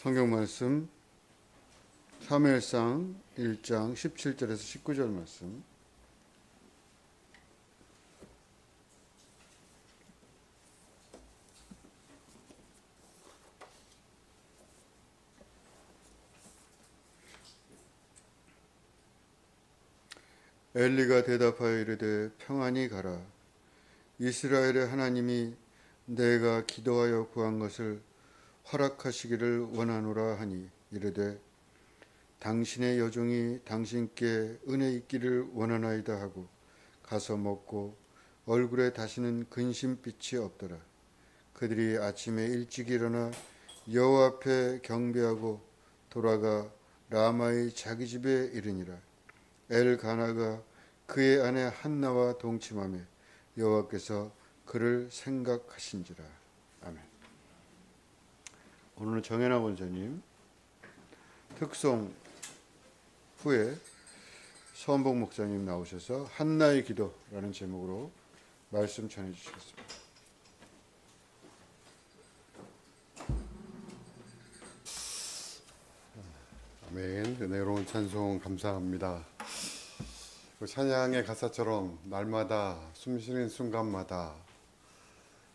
성경 말씀 사무엘상 1장 17절에서 19절 말씀. 엘리가 대답하여 이르되 평안히 가라. 이스라엘의 하나님이 내가 기도하여 구한 것을 허락하시기를 원하노라 하니 이르되 당신의 여종이 당신께 은혜 있기를 원하나이다 하고 가서 먹고 얼굴에 다시는 근심빛이 없더라. 그들이 아침에 일찍 일어나 여호와 앞에 경배하고 돌아가 라마의 자기 집에 이르니라. 엘가나가 그의 아내 한나와 동침하며 여호와께서 그를 생각하신지라. 아멘. 오늘은 정연아 원사님 특송 후에 서원복 목사님 나오셔서 한나의 기도라는 제목으로 말씀 전해 주시겠습니다. 아멘. 은혜로운 찬송 감사합니다. 찬양의 가사처럼 날마다 숨쉬는 순간마다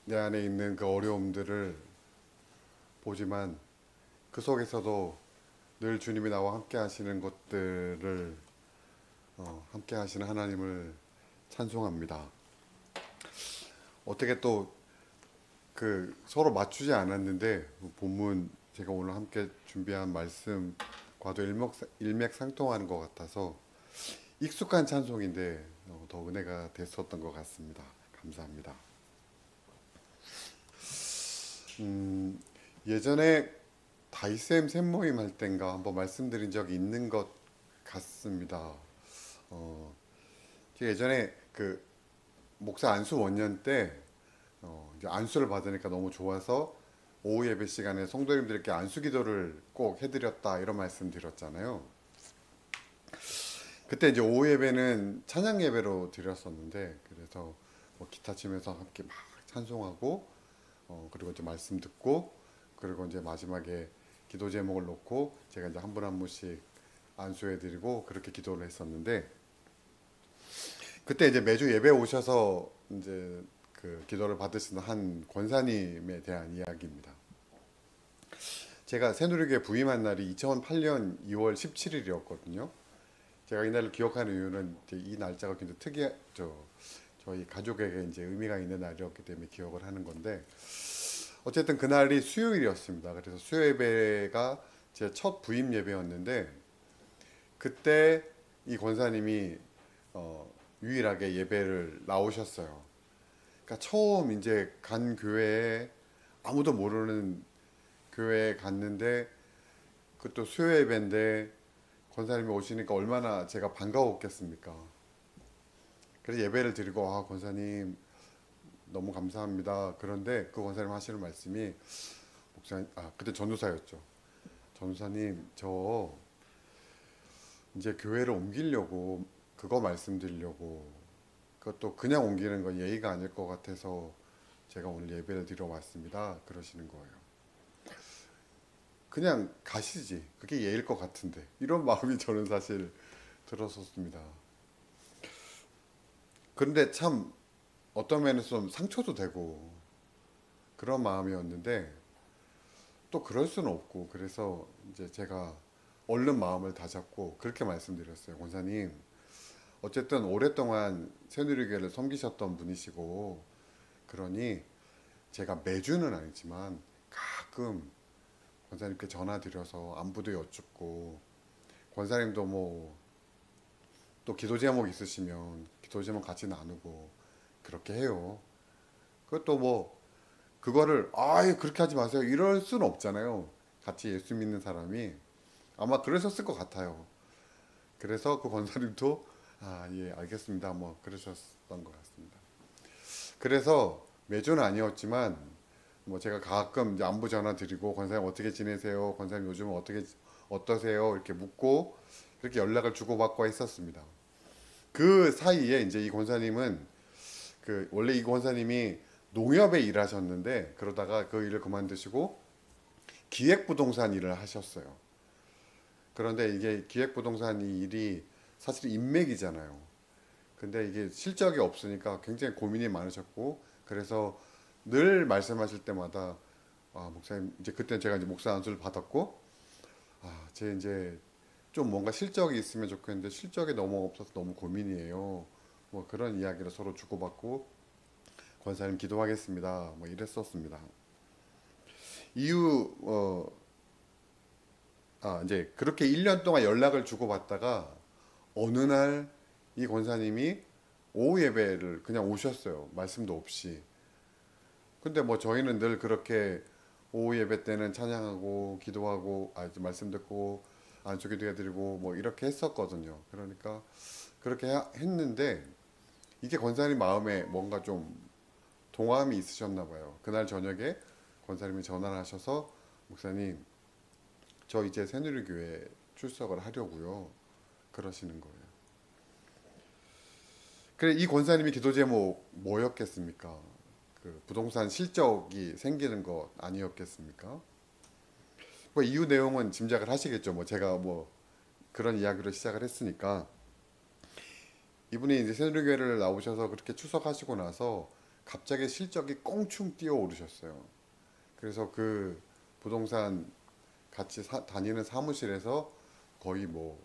내 안에 있는 그 어려움들을 보지만 그 속에서도 늘 주님이 나와 함께 하시는 것들을 함께 하시는 하나님을 찬송합니다. 어떻게 또 그 서로 맞추지 않았는데 본문 제가 오늘 함께 준비한 말씀과도 일맥상통하는 것 같아서 익숙한 찬송인데 더 은혜가 됐었던 것 같습니다. 감사합니다. 예전에 다이쌤 샘모임 할 땐가 한번 말씀드린 적이 있는 것 같습니다. 제가 예전에 그 목사 안수 원년 때 이제 안수를 받으니까 너무 좋아서 오후 예배 시간에 성도님들께 안수 기도를 꼭 해드렸다 이런 말씀 드렸잖아요. 그때 이제 오후 예배는 찬양 예배로 드렸었는데 그래서 뭐 기타 치면서 함께 막 찬송하고 그리고 이제 말씀 듣고 그리고 이제 마지막에 기도 제목을 놓고 제가 이제 한 분 한 분씩 안수해드리고 그렇게 기도를 했었는데 그때 이제 매주 예배 오셔서 이제 그 기도를 받으시는 한 권사님에 대한 이야기입니다. 제가 새누리교회 부임한 날이 2008년 2월 17일이었거든요. 제가 이 날을 기억하는 이유는 이제 이 날짜가 굉장히 저희 가족에게 이제 의미가 있는 날이었기 때문에 기억을 하는 건데 어쨌든 그날이 수요일이었습니다. 그래서 수요 예배가 제 첫 부임 예배였는데 그때 이 권사님이 유일하게 예배를 나오셨어요. 그러니까 처음 이제 간 교회에 아무도 모르는 교회에 갔는데 그것도 수요 예배인데 권사님이 오시니까 얼마나 제가 반가웠겠습니까. 그래서 예배를 드리고 권사님 너무 감사합니다. 그런데 그 권사님 하시는 말씀이 목사님 그때 전도사였죠. 전도사님 저 이제 교회를 옮기려고 그거 말씀드리려고 그것도 그냥 옮기는 건 예의가 아닐 것 같아서 제가 오늘 예배를 드려 왔습니다. 그러시는 거예요. 그냥 가시지. 그게 예일 것 같은데. 이런 마음이 저는 사실 들었었습니다. 그런데 참 어떤 면에서 좀 상처도 되고 그런 마음이었는데 또 그럴 수는 없고 그래서 이제 제가 얼른 마음을 다잡고 그렇게 말씀드렸어요. 권사님 어쨌든 오랫동안 새누리교회를 섬기셨던 분이시고 그러니 제가 매주는 아니지만 가끔 권사님께 전화 드려서 안부도 여쭙고 권사님도 뭐 또 기도 제목 있으시면 기도 제목 같이 나누고 그렇게 해요. 그것도 뭐 그거를 그렇게 하지 마세요 이럴 수는 없잖아요. 같이 예수 믿는 사람이 아마 그러셨을 것 같아요. 그래서 그 권사님도 예 알겠습니다 뭐 그러셨던 것 같습니다. 그래서 매주는 아니었지만 뭐 제가 가끔 이제 안부 전화 드리고 권사님 어떻게 지내세요? 권사님 요즘은 어떠세요? 이렇게 묻고 그렇게 연락을 주고받고 했었습니다. 그 사이에 이제 이 권사님은 원래 이 권사님이 농협에 일하셨는데 그러다가 그 일을 그만두시고 기획부동산 일을 하셨어요. 그런데 이게 기획부동산 이 일이 사실 인맥이잖아요. 근데 이게 실적이 없으니까 굉장히 고민이 많으셨고, 그래서 늘 말씀하실 때마다 아, 목사님, 이제 그때 제가 이제 목사 안수를 받았고, 아, 제 이제 좀 뭔가 실적이 있으면 좋겠는데 실적이 너무 없어서 너무 고민이에요. 뭐 그런 이야기를 서로 주고받고 권사님 기도하겠습니다. 뭐 이랬었습니다. 이후 이제 그렇게 1년 동안 연락을 주고받다가 어느 날 이 권사님이 오후 예배를 그냥 오셨어요. 말씀도 없이. 근데 뭐 저희는 늘 그렇게 오후 예배 때는 찬양하고 기도하고 말씀 듣고 안수기도 해드리고 뭐 이렇게 했었거든요. 그러니까 그렇게 했는데 이게 권사님 마음에 뭔가 좀 동함이 있으셨나 봐요. 그날 저녁에 권사님이 전화를 하셔서 목사님 저 이제 새누리교회 출석을 하려고요. 그러시는 거예요. 그래 이 권사님이 기도 제목 뭐였겠습니까? 그 부동산 실적이 생기는 것 아니었겠습니까? 뭐 이유 내용은 짐작을 하시겠죠. 뭐 제가 뭐 그런 이야기로 시작을 했으니까 이분이 이제 새누리교회를 나오셔서 그렇게 출석하시고 나서 갑자기 실적이 껑충 뛰어 오르셨어요. 그래서 그 부동산 같이 다니는 사무실에서 거의 뭐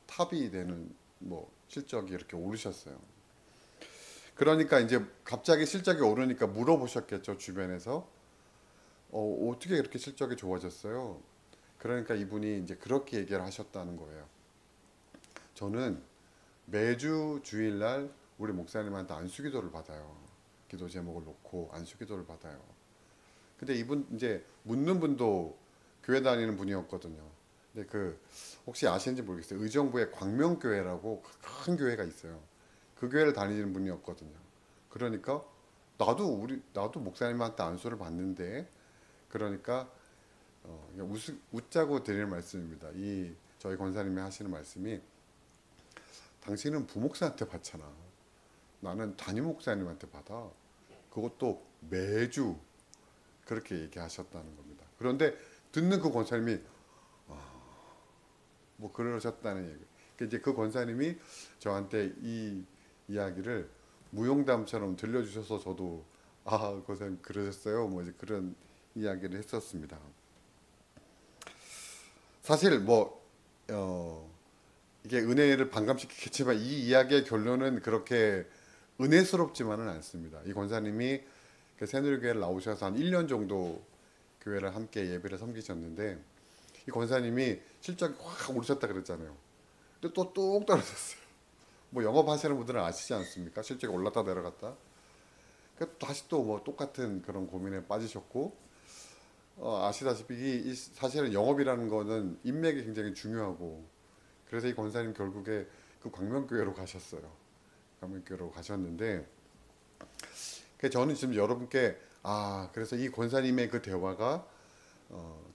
탑이 되는 뭐 실적이 이렇게 오르셨어요. 그러니까 이제 갑자기 실적이 오르니까 물어보셨겠죠, 주변에서. 어떻게 이렇게 실적이 좋아졌어요? 그러니까 이분이 이제 그렇게 얘기를 하셨다는 거예요. 저는 매주 주일날 우리 목사님한테 안수기도를 받아요. 기도 제목을 놓고 안수기도를 받아요. 근데 이분 이제 묻는 분도 교회 다니는 분이었거든요. 근데 그 혹시 아시는지 모르겠어요. 의정부에 광명교회라고 큰 교회가 있어요. 그 교회를 다니는 분이었거든요. 그러니까 나도 목사님한테 안수를 받는데 그러니까 그냥 웃자고 드리는 말씀입니다. 이 저희 권사님이 하시는 말씀이 당신은 부목사한테 받잖아. 나는 담임 목사님한테 받아. 그것도 매주 그렇게 얘기하셨다는 겁니다. 그런데 듣는 그 권사님이 뭐 그러셨다는 얘기. 이제 그 권사님이 저한테 이 이야기를 무용담처럼 들려주셔서 저도 권사님 그러셨어요. 뭐 이제 그런 이야기를 했었습니다. 사실 뭐 이게 은혜를 반감시키겠지만 이 이야기의 결론은 그렇게 은혜스럽지만은 않습니다. 이 권사님이 그 새누리교회를 나오셔서 한 1년 정도 교회를 함께 예배를 섬기셨는데 이 권사님이 실적이 확 오르셨다 그랬잖아요. 근데 또 뚝 떨어졌어요. 뭐 영업하시는 분들은 아시지 않습니까? 실적이 올랐다 내려갔다. 다시 또 뭐 똑같은 그런 고민에 빠지셨고 아시다시피 사실은 영업이라는 거는 인맥이 굉장히 중요하고 그래서 이 권사님 결국에 그 광명교회로 가셨어요. 광명교회로 가셨는데 저는 지금 여러분께 그래서 이 권사님의 그 대화가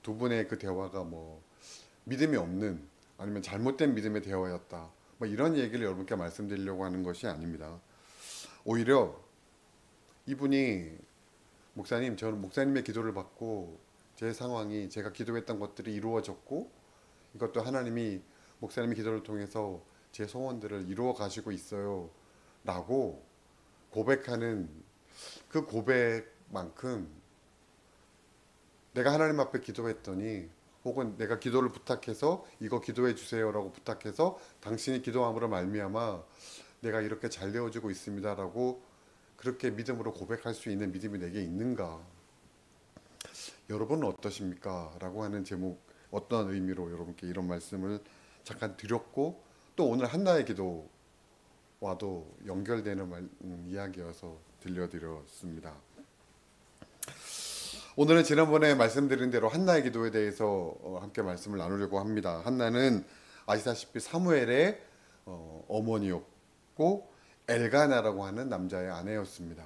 두 분의 그 대화가 뭐 믿음이 없는 아니면 잘못된 믿음의 대화였다. 뭐 이런 얘기를 여러분께 말씀드리려고 하는 것이 아닙니다. 오히려 이분이 목사님, 저는 목사님의 기도를 받고 제 상황이 제가 기도했던 것들이 이루어졌고 이것도 하나님이 목사님의 기도를 통해서 제 소원들을 이루어 가시고 있어요. 라고 고백하는 그 고백만큼 내가 하나님 앞에 기도했더니 혹은 내가 기도를 부탁해서 이거 기도해 주세요라고 부탁해서 당신이 기도함으로 말미암아 내가 이렇게 잘 되어지고 있습니다라고 그렇게 믿음으로 고백할 수 있는 믿음이 내게 있는가? 여러분은 어떠십니까? 라고 하는 제목 어떤 의미로 여러분께 이런 말씀을 잠깐 드렸고 또 오늘 한나의 기도와도 연결되는 이야기여서 들려드렸습니다. 오늘은 지난번에 말씀드린 대로 한나의 기도에 대해서 함께 말씀을 나누려고 합니다. 한나는 아시다시피 사무엘의 어머니였고 엘가나라고 하는 남자의 아내였습니다.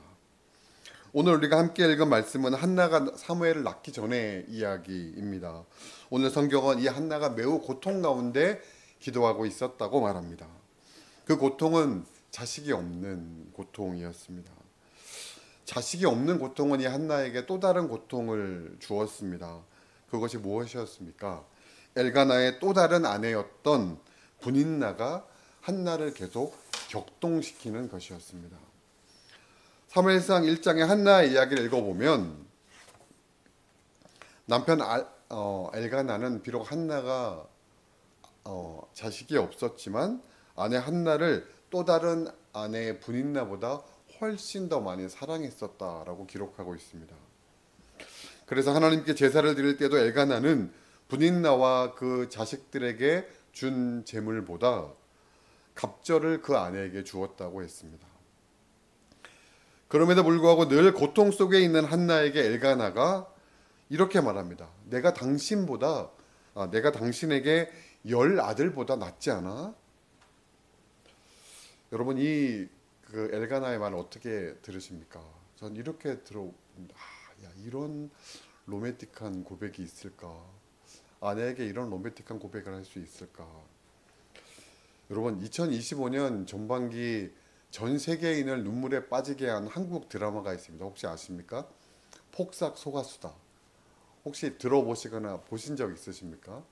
오늘 우리가 함께 읽은 말씀은 한나가 사무엘을 낳기 전의 이야기입니다. 오늘 성경은 이 한나가 매우 고통 가운데 기도하고 있었다고 말합니다. 그 고통은 자식이 없는 고통이었습니다. 자식이 없는 고통은 이 한나에게 또 다른 고통을 주었습니다. 그것이 무엇이었습니까? 엘가나의 또 다른 아내였던 분인나가 한나를 계속 격동시키는 것이었습니다. 사무엘상 1장의 한나의 이야기를 읽어보면 남편 엘가나는 비록 한나가 자식이 없었지만 아내 한나를 또 다른 아내 분인나보다 훨씬 더 많이 사랑했었다라고 기록하고 있습니다. 그래서 하나님께 제사를 드릴 때도 엘가나는 분인나와 그 자식들에게 준 제물보다 갑절을 그 아내에게 주었다고 했습니다. 그럼에도 불구하고 늘 고통 속에 있는 한나에게 엘가나가 이렇게 말합니다. 내가 당신에게 10 아들보다 낫지 않아? 여러분 그 엘가나의 말을 어떻게 들으십니까? 전 이렇게 들어봅니다. 야, 이런 로맨틱한 고백이 있을까? 아내에게 이런 로맨틱한 고백을 할 수 있을까? 여러분 2025년 전반기 전 세계인을 눈물에 빠지게 한 한국 드라마가 있습니다. 혹시 아십니까? 폭삭 소가수다. 혹시 들어보시거나 보신 적 있으십니까?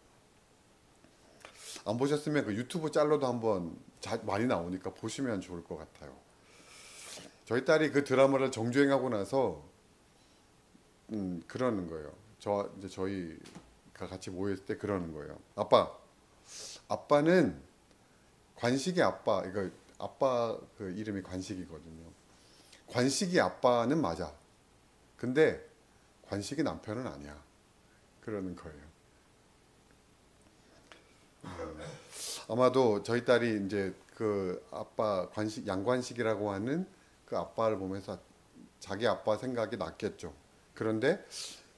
안 보셨으면 그 유튜브 짤로도 한번 많이 나오니까 보시면 좋을 것 같아요. 저희 딸이 그 드라마를 정주행하고 나서 그러는 거예요. 저희가 같이 모였을 때 그러는 거예요. 아빠는 관식이 아빠. 이거 아빠 그 이름이 관식이거든요. 관식이 아빠는 맞아. 근데 관식이 남편은 아니야. 그러는 거예요. 아마도 저희 딸이 이제 그 아빠 양관식이라고 하는 그 아빠를 보면서 자기 아빠 생각이 났겠죠. 그런데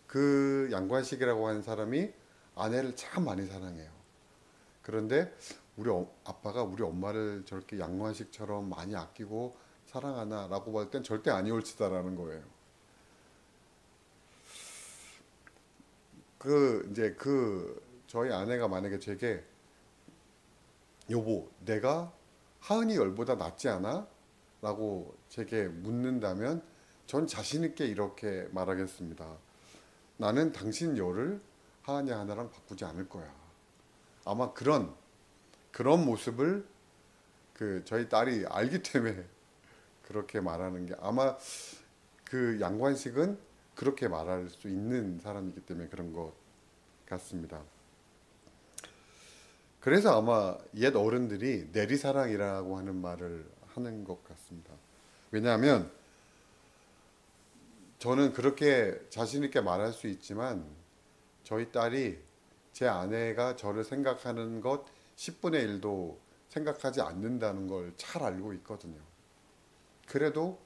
그 양관식이라고 하는 사람이 아내를 참 많이 사랑해요. 그런데 우리 아빠가 우리 엄마를 저렇게 양관식처럼 많이 아끼고 사랑하나라고 볼 땐 절대 아니올지다라는 거예요. 저희 아내가 만약에 제게 여보, 내가 하은이 열보다 낫지 않아? 라고 제게 묻는다면 전 자신 있게 이렇게 말하겠습니다. 나는 당신 열을 하은이 하나랑 바꾸지 않을 거야. 아마 그런 모습을 저희 딸이 알기 때문에 그렇게 말하는 게 아마 그 양관식은 그렇게 말할 수 있는 사람이기 때문에 그런 것 같습니다. 그래서 아마 옛 어른들이 내리사랑이라고 하는 말을 하는 것 같습니다. 왜냐하면 저는 그렇게 자신 있게 말할 수 있지만 저희 딸이 제 아내가 저를 생각하는 것 10분의 1도 생각하지 않는다는 걸 잘 알고 있거든요. 그래도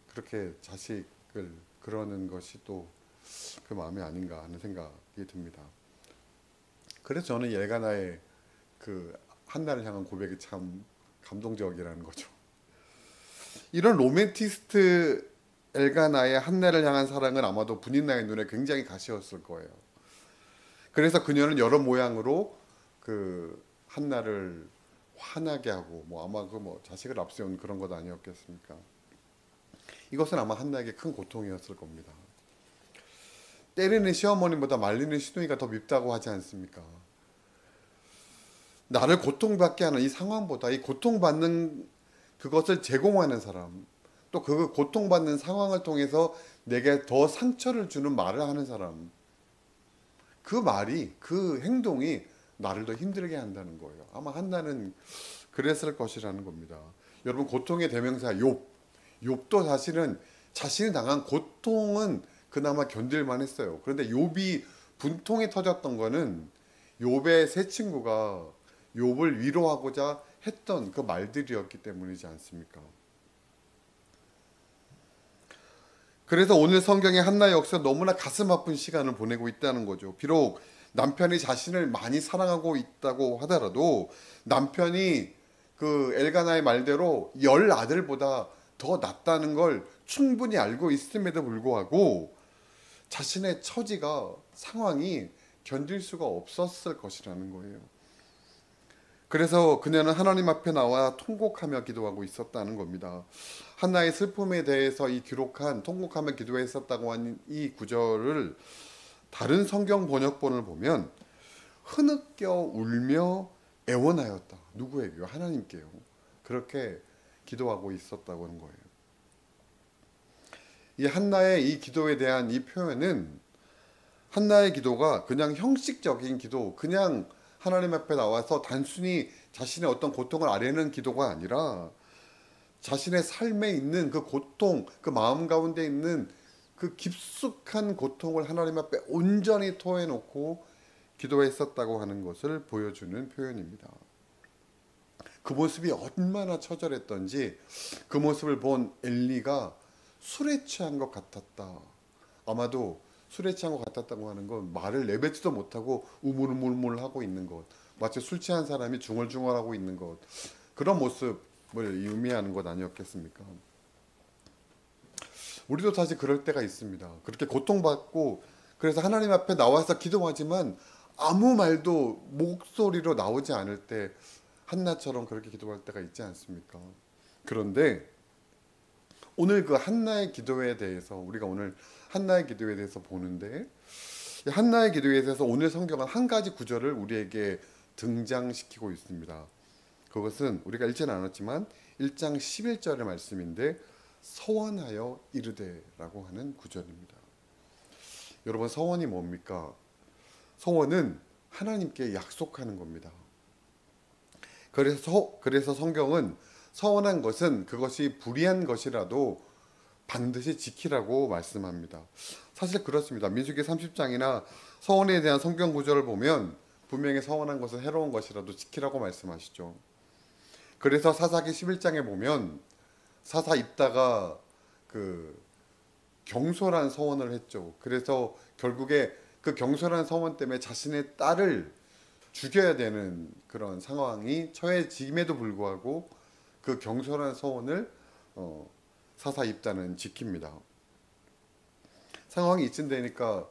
그렇게 자식을 그러는 것이 또 그 마음이 아닌가 하는 생각이 듭니다. 그래서 저는 엘가나의 그 한나를 향한 고백이 참 감동적이라는 거죠. 이런 로맨티스트 엘가나의 한나를 향한 사랑은 아마도 분인나의 눈에 굉장히 가시웠을 거예요. 그래서 그녀는 여러 모양으로 그 한나를 화나게 하고 아마 자식을 앞세운 그런 것 아니었겠습니까? 이것은 아마 한나에게 큰 고통이었을 겁니다. 때리는 시어머니보다 말리는 시누이가 더 밉다고 하지 않습니까? 나를 고통받게 하는 이 상황보다 이 고통받는 그것을 제공하는 사람, 또 그 고통받는 상황을 통해서 내게 더 상처를 주는 말을 하는 사람, 그 행동이 나를 더 힘들게 한다는 거예요. 아마 한나는 그랬을 것이라는 겁니다. 여러분, 고통의 대명사 욥도 사실은 자신이 당한 고통은 그나마 견딜만 했어요. 그런데 욥이 분통에 터졌던 거는 욥의 세 친구가 욥을 위로하고자 했던 그 말들이었기 때문이지 않습니까? 그래서 오늘 성경의 한나 역사 너무나 가슴 아픈 시간을 보내고 있다는 거죠. 비록 남편이 자신을 많이 사랑하고 있다고 하더라도 남편이 그 엘가나의 말대로 10 아들보다 더 낫다는 걸 충분히 알고 있음에도 불구하고 자신의 처지가 상황이 견딜 수가 없었을 것이라는 거예요. 그래서 그녀는 하나님 앞에 나와 통곡하며 기도하고 있었다는 겁니다. 한나의 슬픔에 대해서 이 기록한 통곡하며 기도했었다고 하는 이 구절을 다른 성경 번역본을 보면 흐느껴 울며 애원하였다. 누구에게요? 하나님께요. 그렇게 기도하고 있었다고 하는 거예요. 이 한나의 이 기도에 대한 이 표현은 한나의 기도가 그냥 형식적인 기도, 그냥 하나님 앞에 나와서 단순히 자신의 어떤 고통을 아뢰는 기도가 아니라 자신의 삶에 있는 그 고통, 그 마음 가운데 있는 그 깊숙한 고통을 하나님 앞에 온전히 토해놓고 기도했었다고 하는 것을 보여주는 표현입니다. 그 모습이 얼마나 처절했던지 그 모습을 본 엘리가 술에 취한 것 같았다. 아마도 술에 취한 것 같았다고 하는 건 말을 내뱉지도 못하고 우물우물하고 있는 것, 마치 술 취한 사람이 중얼중얼하고 있는 것, 그런 모습을 의미하는 것 아니었겠습니까? 우리도 사실 그럴 때가 있습니다. 그렇게 고통받고 그래서 하나님 앞에 나와서 기도하지만 아무 말도 목소리로 나오지 않을 때 한나처럼 그렇게 기도할 때가 있지 않습니까? 그런데 오늘 그 한나의 기도에 대해서 우리가 오늘 한나의 기도에 대해서 보는데 이 한나의 기도에 대해서 오늘 성경은 한 가지 구절을 우리에게 등장시키고 있습니다. 그것은 우리가 읽지는 않았지만 1장 11절의 말씀인데 서원하여 이르되라고 하는 구절입니다. 여러분, 서원이 뭡니까? 서원은 하나님께 약속하는 겁니다. 그래서 성경은 서원한 것은 그것이 불의한 것이라도 반드시 지키라고 말씀합니다. 사실 그렇습니다. 민수기 30장이나 서원에 대한 성경 구절을 보면 분명히 서원한 것은 해로운 것이라도 지키라고 말씀하시죠. 그래서 사사기 11장에 보면 사사 입다가 그 경솔한 서원을 했죠. 그래서 결국에 그 경솔한 서원 때문에 자신의 딸을 죽여야 되는 그런 상황이 처해짐에도 불구하고 그 경솔한 서원을 사사 입다는 지킵니다. 상황이 이쯤 되니까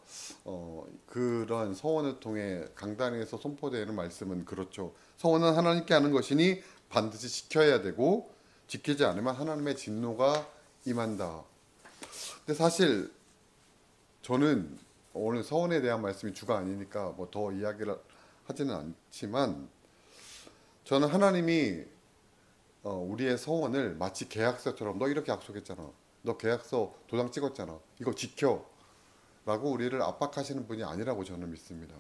그런 서원을 통해 강단에서 선포되는 말씀은 그렇죠. 서원은 하나님께 하는 것이니 반드시 지켜야 되고 지키지 않으면 하나님의 진노가 임한다. 근데 사실 저는 오늘 서원에 대한 말씀이 주가 아니니까 뭐 더 이야기를 하지는 않지만 저는 하나님이 우리의 서원을 마치 계약서처럼 너 이렇게 약속했잖아. 너 계약서 도장 찍었잖아. 이거 지켜. 라고 우리를 압박하시는 분이 아니라고 저는 믿습니다.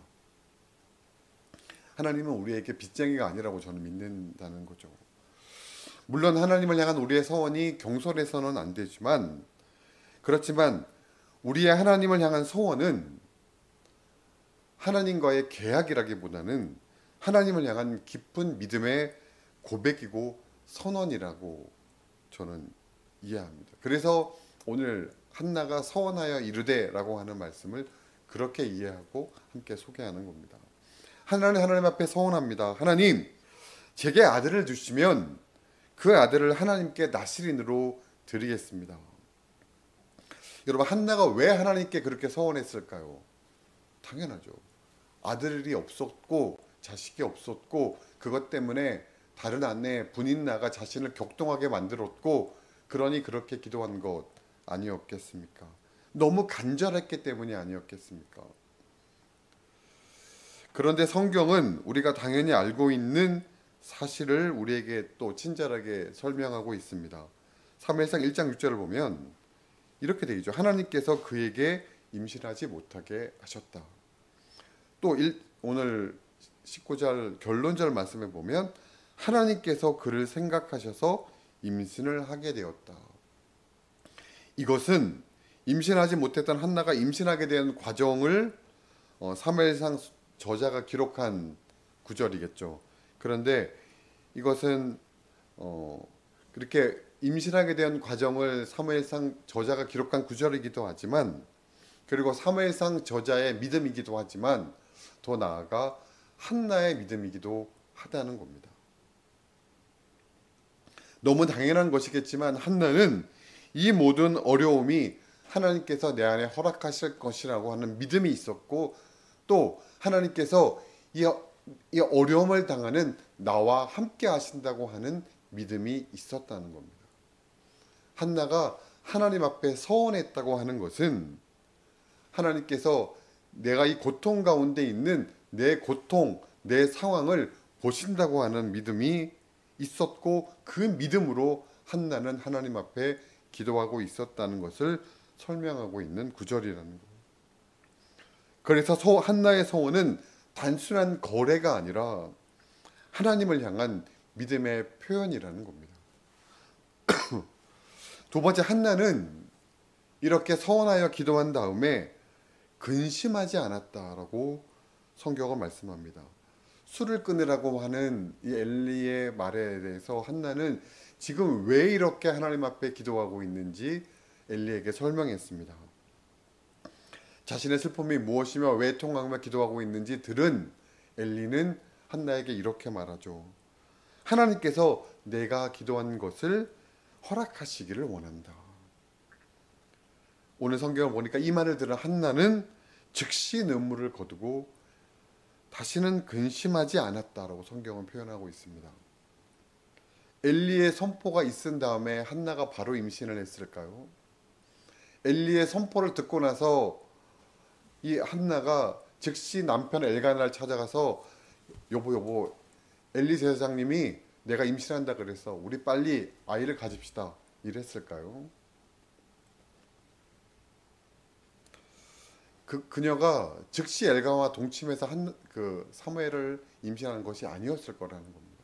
하나님은 우리에게 빚쟁이가 아니라고 저는 믿는다는 거죠. 물론 하나님을 향한 우리의 서원이 경솔해서는 안 되지만 그렇지만 우리의 하나님을 향한 서원은 하나님과의 계약이라기보다는 하나님을 향한 깊은 믿음의 고백이고 선언이라고 저는 이해합니다. 그래서 오늘 한나가 서원하여 이르되라고 하는 말씀을 그렇게 이해하고 함께 소개하는 겁니다. 하나님 앞에 서원합니다. 하나님, 제게 아들을 주시면 그 아들을 하나님께 나실인으로 드리겠습니다. 여러분, 한나가 왜 하나님께 그렇게 서원했을까요? 당연하죠. 아들이 없었고 자식이 없었고 그것 때문에 다른 아내 분인나가 자신을 격동하게 만들었고 그러니 그렇게 기도한 것 아니었겠습니까? 너무 간절했기 때문이 아니었겠습니까? 그런데 성경은 우리가 당연히 알고 있는 사실을 우리에게 또 친절하게 설명하고 있습니다. 사무엘상 1장 6절을 보면 이렇게 되죠. 하나님께서 그에게 임신하지 못하게 하셨다. 또 오늘 19절 결론절 말씀에 보면 하나님께서 그를 생각하셔서 임신을 하게 되었다. 이것은 임신하지 못했던 한나가 임신하게 된 과정을 사무엘상 저자가 기록한 구절이겠죠. 그런데 이것은 그렇게 임신하게 된 과정을 사무엘상 저자가 기록한 구절이기도 하지만 그리고 사무엘상 저자의 믿음이기도 하지만 더 나아가 한나의 믿음이기도 하다는 겁니다. 너무 당연한 것이겠지만 한나는 이 모든 어려움이 하나님께서 내 안에 허락하실 것이라고 하는 믿음이 있었고 또 하나님께서 이 어려움을 당하는 나와 함께 하신다고 하는 믿음이 있었다는 겁니다. 한나가 하나님 앞에 서원했다고 하는 것은 하나님께서 내가 이 고통 가운데 있는 내 고통, 내 상황을 보신다고 하는 믿음이 있었고, 그 믿음으로 한나는 하나님 앞에 기도하고 있었다는 것을 설명하고 있는 구절이라는 거예요. 그래서 한나의 소원은 단순한 거래가 아니라 하나님을 향한 믿음의 표현이라는 겁니다. 두 번째, 한나는 이렇게 서원하여 기도한 다음에 근심하지 않았다라고 성경은 말씀합니다. 술을 끊으라고 하는 이 엘리의 말에 대해서 한나는 지금 왜 이렇게 하나님 앞에 기도하고 있는지 엘리에게 설명했습니다. 자신의 슬픔이 무엇이며 왜 통곡하며 기도하고 있는지 들은 엘리는 한나에게 이렇게 말하죠. 하나님께서 내가 기도한 것을 허락하시기를 원한다. 오늘 성경을 보니까 이 말을 들은 한나는 즉시 눈물을 거두고 다시는 근심하지 않았다라고 성경은 표현하고 있습니다. 엘리의 선포가 있은 다음에 한나가 바로 임신을 했을까요? 엘리의 선포를 듣고 나서 이 한나가 즉시 남편 엘가나를 찾아가서 여보 엘리 제사장님이 내가 임신한다 그래서 우리 빨리 아이를 가집시다 이랬을까요? 그녀가 즉시 엘가나와 동침해서 사무엘을 임신하는 것이 아니었을 거라는 겁니다.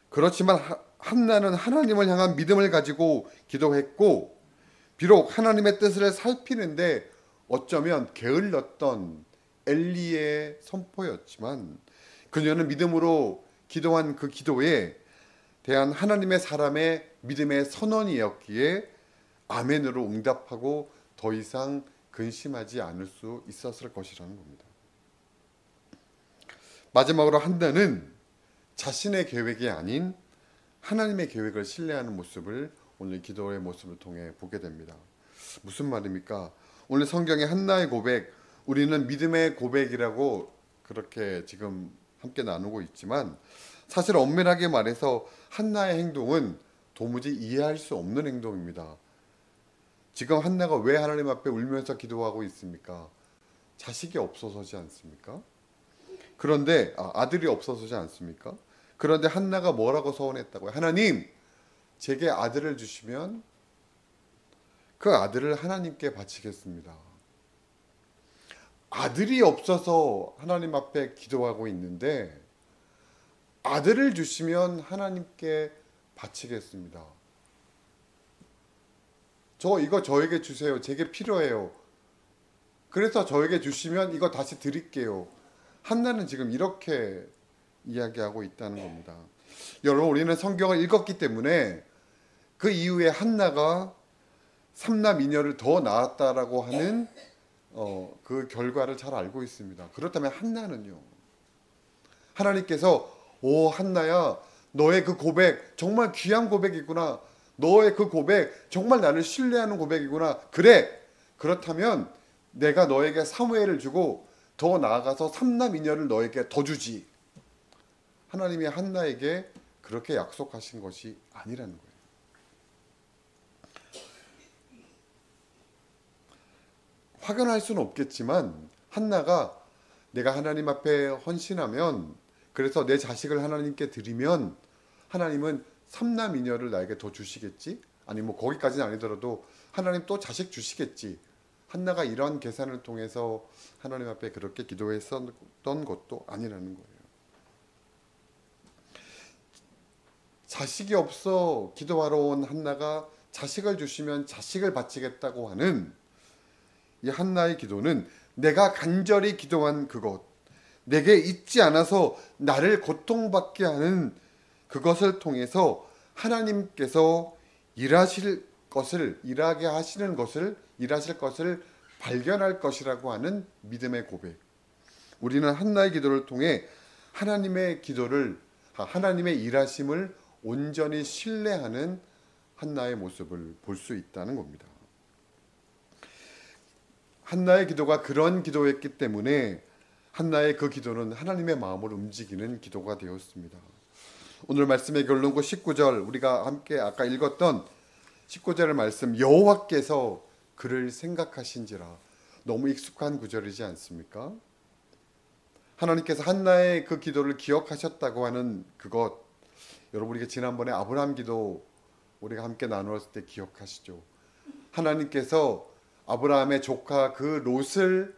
그렇지만 한나는 하나님을 향한 믿음을 가지고 기도했고, 비록 하나님의 뜻을 살피는데 어쩌면 게을렀던 엘리의 선포였지만 그녀는 믿음으로 기도한 그 기도에 대한 하나님의 사람의 믿음의 선언이었기에 아멘으로 응답하고 더 이상 근심하지 않을 수 있었을 것이라는 겁니다. 마지막으로 한나는 자신의 계획이 아닌 하나님의 계획을 신뢰하는 모습을 오늘 기도의 모습을 통해 보게 됩니다. 무슨 말입니까? 오늘 성경의 한나의 고백, 우리는 믿음의 고백이라고 그렇게 지금 함께 나누고 있지만 사실 엄밀하게 말해서 한나의 행동은 도무지 이해할 수 없는 행동입니다. 지금 한나가 왜 하나님 앞에 울면서 기도하고 있습니까? 자식이 없어서지 않습니까? 그런데 아들이 없어서지 않습니까? 그런데 한나가 뭐라고 서원했다고요? 하나님, 제게 아들을 주시면 그 아들을 하나님께 바치겠습니다. 아들이 없어서 하나님 앞에 기도하고 있는데 아들을 주시면 하나님께 바치겠습니다. 이거 저에게 주세요. 제게 필요해요. 그래서 저에게 주시면 이거 다시 드릴게요. 한나는 지금 이렇게 이야기하고 있다는 겁니다. 여러분, 우리는 성경을 읽었기 때문에 그 이후에 한나가 삼남 이녀를 더 낳았다라고 하는 그 결과를 잘 알고 있습니다. 그렇다면 한나는요, 하나님께서 한나야, 너의 그 고백 정말 귀한 고백이구나. 너의 그 고백 정말 나를 신뢰하는 고백이구나. 그래, 그렇다면 내가 너에게 사무엘을 주고 더 나아가서 삼남 이녀를 너에게 더 주지. 하나님이 한나에게 그렇게 약속하신 것이 아니라는 거예요. 확연할 수는 없겠지만 한나가 내가 하나님 앞에 헌신하면, 그래서 내 자식을 하나님께 드리면 하나님은 삼남 이녀를 나에게 더 주시겠지? 아니 거기까지는 아니더라도 하나님 또 자식 주시겠지. 한나가 이런 계산을 통해서 하나님 앞에 그렇게 기도했었던 것도 아니라는 거예요. 자식이 없어 기도하러 온 한나가 자식을 주시면 자식을 바치겠다고 하는 이 한나의 기도는 내가 간절히 기도한 그것, 내게 잊지 않아서 나를 고통받게 하는 그것을 통해서 하나님께서 일하실 것을 발견할 것이라고 하는 믿음의 고백. 우리는 한나의 기도를 통해 하나님의 일하심을 온전히 신뢰하는 한나의 모습을 볼 수 있다는 겁니다. 한나의 기도가 그런 기도였기 때문에 한나의 그 기도는 하나님의 마음을 움직이는 기도가 되었습니다. 오늘 말씀의 결론고 19절, 우리가 함께 아까 읽었던 19절의 말씀, 여호와께서 그를 생각하신지라. 너무 익숙한 구절이지 않습니까? 하나님께서 한나의 그 기도를 기억하셨다고 하는 그것, 여러분 우리가 지난번에 아브라함 기도 우리가 함께 나누었을 때 기억하시죠? 하나님께서 아브라함의 조카 그 롯을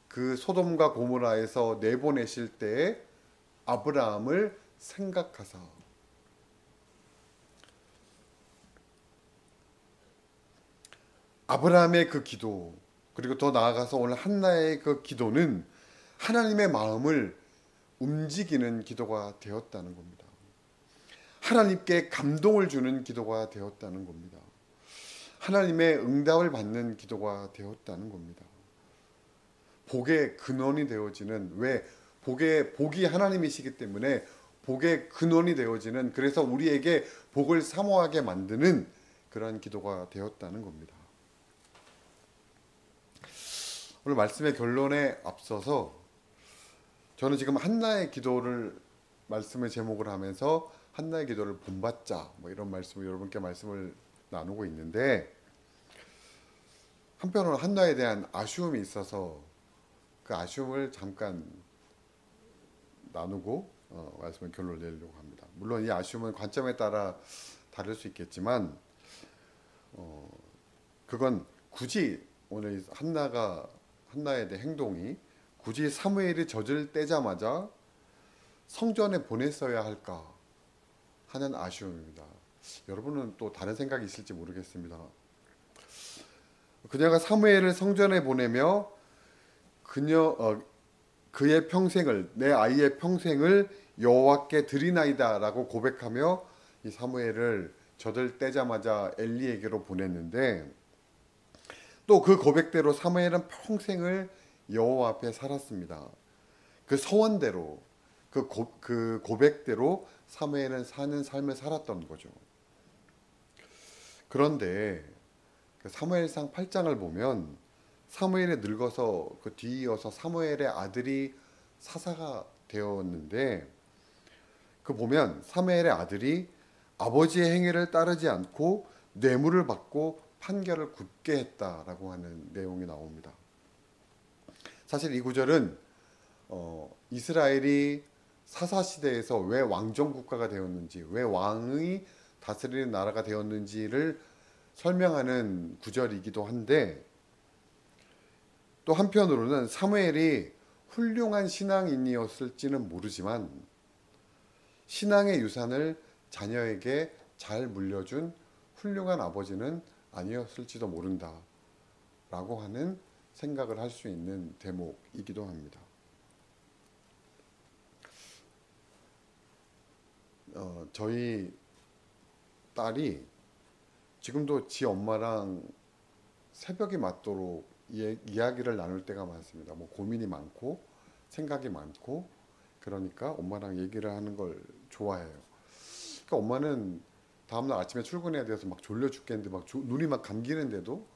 그 소돔과 고모라에서 내보내실 때에 아브라함을 생각하사, 아브라함의 그 기도, 그리고 더 나아가서 오늘 한나의 그 기도는 하나님의 마음을 움직이는 기도가 되었다는 겁니다. 하나님께 감동을 주는 기도가 되었다는 겁니다. 하나님의 응답을 받는 기도가 되었다는 겁니다. 복의 근원이 되어지는, 왜 복이 하나님이시기 때문에 복의 근원이 되어지는, 그래서 우리에게 복을 사모하게 만드는 그런 기도가 되었다는 겁니다. 오늘 말씀의 결론에 앞서서 저는 지금 한나의 기도를 말씀의 제목을 하면서 한나의 기도를 본받자 뭐 이런 말씀을 여러분께 말씀을 나누고 있는데, 한편으로 한나에 대한 아쉬움이 있어서 그 아쉬움을 잠깐 나누고 말씀의 결론을 내려고 합니다. 물론 이 아쉬움은 관점에 따라 다를 수 있겠지만 그건 굳이 오늘 한나에 대한 행동이 굳이 사무엘이 젖을 떼자마자 성전에 보냈어야 할까 하는 아쉬움입니다. 여러분은 또 다른 생각이 있을지 모르겠습니다. 그녀가 사무엘을 성전에 보내며 그의 평생을, 내 아이의 평생을 여호와께 드리나이다라고 고백하며 이 사무엘을 젖을 떼자마자 엘리에게로 보냈는데, 또 그 고백대로 사무엘은 평생을 여호와 앞에 살았습니다. 그 서원대로, 그 고백대로 사무엘은 사는 삶을 살았던 거죠. 그런데 그 사무엘상 8장을 보면 사무엘이 늙어서 그 뒤이어서 사무엘의 아들이 사사가 되었는데, 그 보면 사무엘의 아들이 아버지의 행위를 따르지 않고 뇌물을 받고 판결을 굳게 했다라고 하는 내용이 나옵니다. 사실 이 구절은 이스라엘이 사사 시대에서 왜 왕정 국가가 되었는지, 왜 왕이 다스리는 나라가 되었는지를 설명하는 구절이기도 한데, 또 한편으로는 사무엘이 훌륭한 신앙인이었을지는 모르지만 신앙의 유산을 자녀에게 잘 물려준 훌륭한 아버지는 아니었을지도 모른다 라고 하는 생각을 할 수 있는 대목이기도 합니다. 저희 딸이 지금도 지 엄마랑 새벽이 맞도록 이야기를 나눌 때가 많습니다. 뭐 고민이 많고 생각이 많고, 그러니까 엄마랑 얘기를 하는 걸 좋아해요. 그러니까 엄마는 다음날 아침에 출근해야 돼서 막 졸려 죽겠는데 막 눈이 막 감기는데도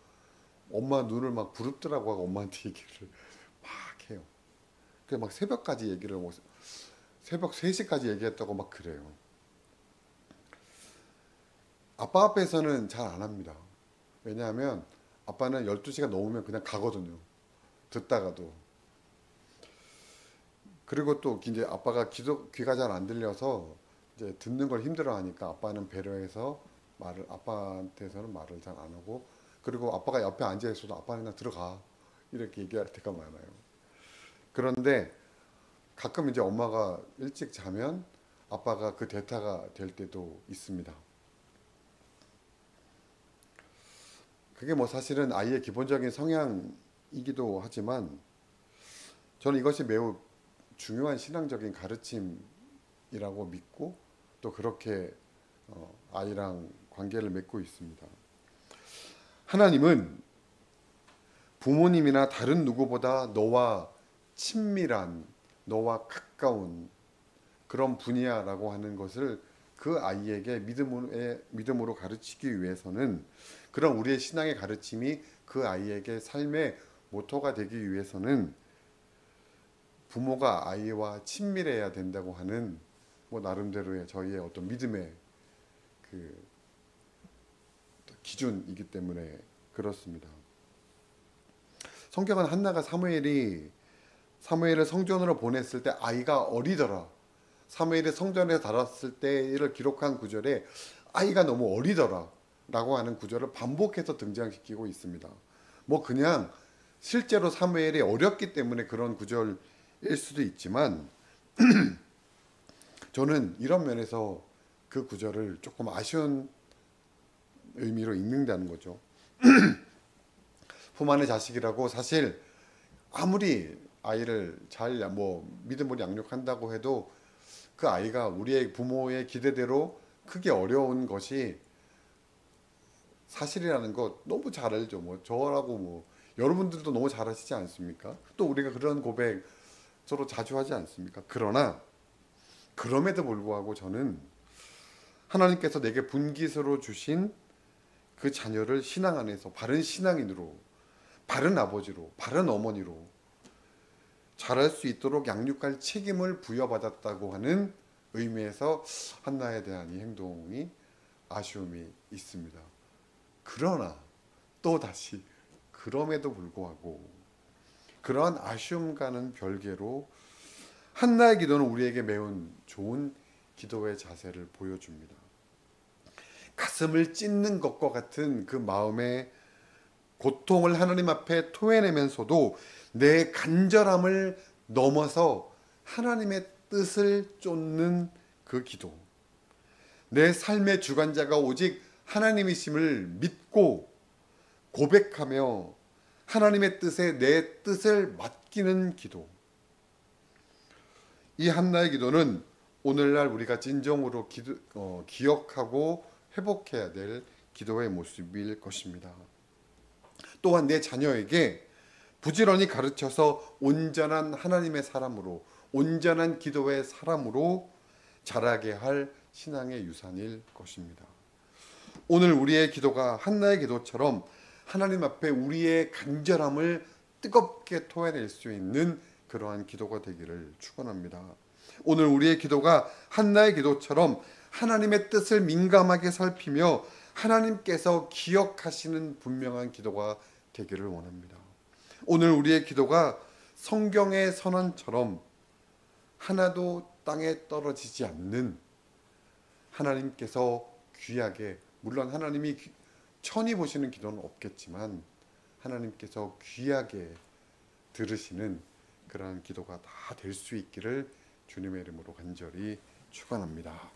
엄마 눈을 막 부릅뜨라고 하고 엄마한테 얘기를 막 해요. 그래서 막 새벽까지 얘기를 하고 새벽 3시까지 얘기했다고 막 그래요. 아빠 앞에서는 잘 안 합니다. 왜냐하면 아빠는 12시가 넘으면 그냥 가거든요. 듣다가도. 그리고 또 이제 아빠가 귀가 잘 안 들려서 이제 듣는 걸 힘들어하니까 아빠는 배려해서 아빠한테서는 말을 잘 안 하고, 그리고 아빠가 옆에 앉아 있어도 아빠는 그냥 들어가 이렇게 얘기할 때가 많아요. 그런데 가끔 이제 엄마가 일찍 자면 아빠가 그 대타가 될 때도 있습니다. 그게 뭐 사실은 아이의 기본적인 성향이기도 하지만 저는 이것이 매우 중요한 신앙적인 가르침이라고 믿고 또 그렇게 아이랑 관계를 맺고 있습니다. 하나님은 부모님이나 다른 누구보다 너와 친밀한, 너와 가까운 그런 분이야라고 하는 것을 그 아이에게 믿음으로 가르치기 위해서는, 그런 우리의 신앙의 가르침이 그 아이에게 삶의 모토가 되기 위해서는 부모가 아이와 친밀해야 된다고 하는 뭐 나름대로의 저희의 어떤 믿음의 그 기준이기 때문에 그렇습니다. 성경은 한나가 사무엘을 성전으로 보냈을 때 아이가 어리더라. 사무엘이 성전에 달았을 때를 기록한 구절에 아이가 너무 어리더라 라고 하는 구절을 반복해서 등장시키고 있습니다. 뭐 그냥 실제로 사무엘이 어렸기 때문에 그런 구절일 수도 있지만 저는 이런 면에서 그 구절을 조금 아쉬운 의미로 읽는다는 거죠. 품 안의 자식이라고 사실 아무리 아이를 잘 믿음으로 양육한다고 해도 그 아이가 우리의 부모의 기대대로 크게 어려운 것이 사실이라는 거 너무 잘 알죠. 뭐 저라고 뭐 여러분들도 너무 잘 아시지 않습니까? 또 우리가 그런 고백 서로 자주 하지 않습니까? 그러나 그럼에도 불구하고 저는 하나님께서 내게 분깃으로 주신 그 자녀를 신앙 안에서 바른 신앙인으로, 바른 아버지로, 바른 어머니로 자랄 수 있도록 양육할 책임을 부여받았다고 하는 의미에서 한나에 대한 이 행동이 아쉬움이 있습니다. 그러나 또 다시 그럼에도 불구하고 그러한 아쉬움과는 별개로 한나의 기도는 우리에게 매우 좋은 기도의 자세를 보여줍니다. 가슴을 찢는 것과 같은 그 마음의 고통을 하나님 앞에 토해내면서도 내 간절함을 넘어서 하나님의 뜻을 쫓는 그 기도. 내 삶의 주관자가 오직 하나님이심을 믿고 고백하며 하나님의 뜻에 내 뜻을 맡기는 기도. 이 한나의 기도는 오늘날 우리가 진정으로 기억하고 회복해야 될 기도의 모습일 것입니다. 또한 내 자녀에게 부지런히 가르쳐서 온전한 하나님의 사람으로, 온전한 기도의 사람으로 자라게 할 신앙의 유산일 것입니다. 오늘 우리의 기도가 한나의 기도처럼 하나님 앞에 우리의 간절함을 뜨겁게 토해낼 수 있는 그러한 기도가 되기를 축원합니다. 오늘 우리의 기도가 한나의 기도처럼 하나님의 뜻을 민감하게 살피며 하나님께서 기억하시는 분명한 기도가 되기를 원합니다. 오늘 우리의 기도가 성경의 선언처럼 하나도 땅에 떨어지지 않는 하나님께서 귀하게, 물론 하나님이 천히 보시는 기도는 없겠지만 하나님께서 귀하게 들으시는 그러한 기도가 다 될 수 있기를 주님의 이름으로 간절히 축원합니다.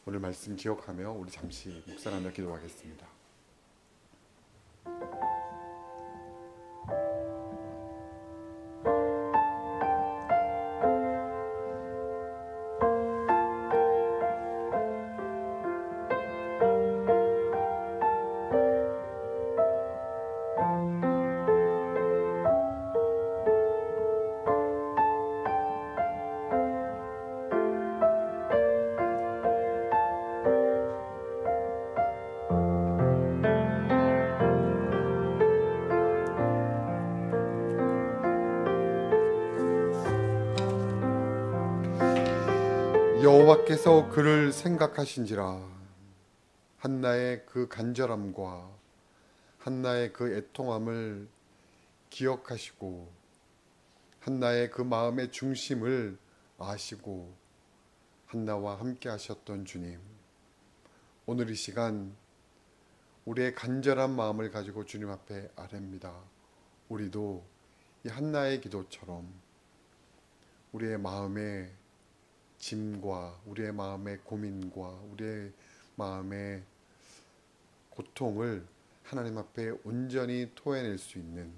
오늘 말씀 기억하며 우리 잠시 묵상하며 기도하겠습니다. 여호와께서 그를 생각하신지라. 한나의 그 간절함과 한나의 그 애통함을 기억하시고 한나의 그 마음의 중심을 아시고 한나와 함께 하셨던 주님, 오늘 이 시간 우리의 간절한 마음을 가지고 주님 앞에 아뢰입니다. 우리도 이 한나의 기도처럼 우리의 마음의 짐과 우리의 마음의 고민과 우리의 마음의 고통을 하나님 앞에 온전히 토해낼 수 있는,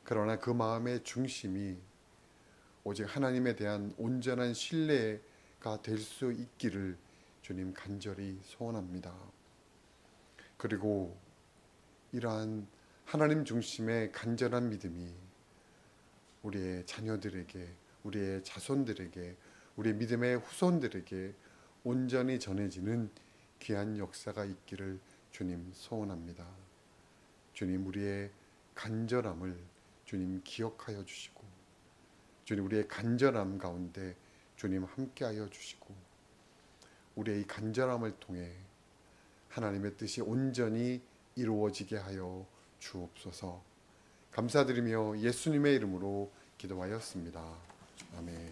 그러나 그 마음의 중심이 오직 하나님에 대한 온전한 신뢰가 될 수 있기를 주님 간절히 소원합니다. 그리고 이러한 하나님 중심의 간절한 믿음이 우리의 자녀들에게, 우리의 자손들에게, 우리 믿음의 후손들에게 온전히 전해지는 귀한 역사가 있기를 주님 소원합니다. 주님, 우리의 간절함을 주님 기억하여 주시고, 주님 우리의 간절함 가운데 주님 함께하여 주시고, 우리의 이 간절함을 통해 하나님의 뜻이 온전히 이루어지게 하여 주옵소서. 감사드리며 예수님의 이름으로 기도하였습니다. 아멘.